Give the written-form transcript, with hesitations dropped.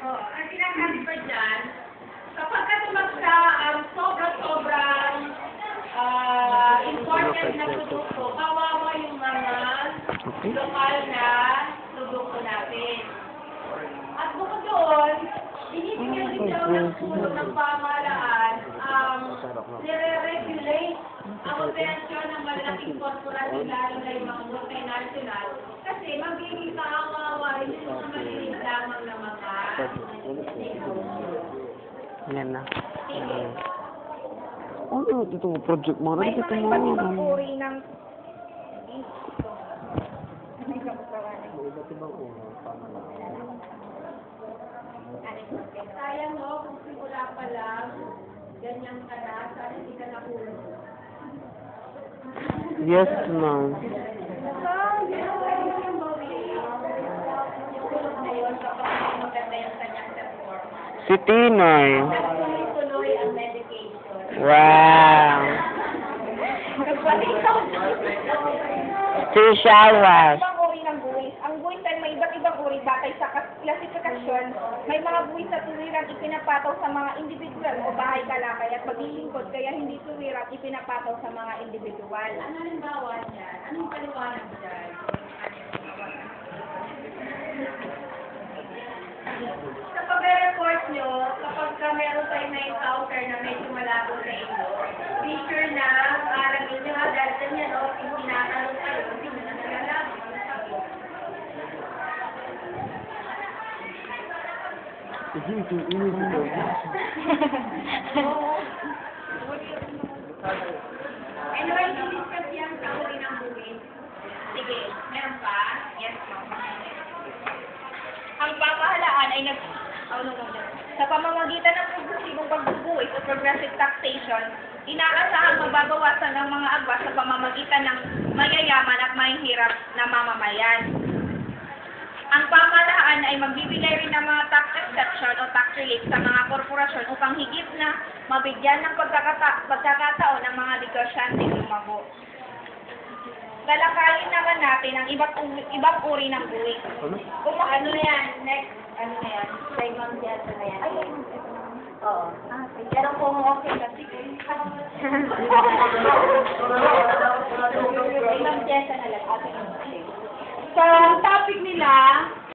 Oh, ang sinasabi ko dyan, kapag katumagsa ang sobrang important na produkto, kawawa yung mga lokal na produkto natin. At bukod doon, binibigyan din daw ng tulong ng pamahalaan ang nire-regulate ang operasyon ng malalaking korporasyon, lalo na yung mga multinational, kasi magiging kaawawa rin yung mga maliit lamang na mga Yan na. Ano ito project mo? may Ano ito mga mo? iba't ibang uri ng sayang no, kung simula pa lang, ganyan ka na, sana hindi ka nahulog. Yes, ma'am. Si Tinoy. Tuloy ang medication. Wow. Si Shawas. Ibang uri ng buwis. Ang buwis ay may iba't ibang uri batay sa klasifikasyon. May mga buwis na tuwirang ipinapataw sa mga individual o bahay kalakay at paglilingkod kaya hindi tuwirang ipinapataw sa mga individual. Ano halimbawa niyan? Anong paliwanag dyan? Sa pag-report nyo, kapag meron tayo na encounter na medyo malabo sa inyo, be sure na arangin nyo dahil ganyan o, yung tinatanong kayo, hindi nyo na nalalaman. Anyway, discuss yan sa uli ng buwis. Sige, meron pa? Yes, ma'am. Ang pamahalaan ay sa pamamagitan ng progresibong pagbubuwis o progressive taxation, inaasahang mababawasan ng mga agwas sa pamamagitan ng mayayaman at mahihirap na mamamayan. Ang pamahalaan ay magbibigay rin ng mga tax exception o tax relief sa mga korporasyon upang higit na mabigyan ng pagkakataon ng mga negosyanteng lumago. Lalakayin naman natin ang ibang uri ng buwis. Ano na yan? Next, ano na yan? Raymond Jessa na yan. Ay, Raymond Jessa na. Oo. Pero kung okay na, sige. Raymond Jessa na lang. So, ang topic nila,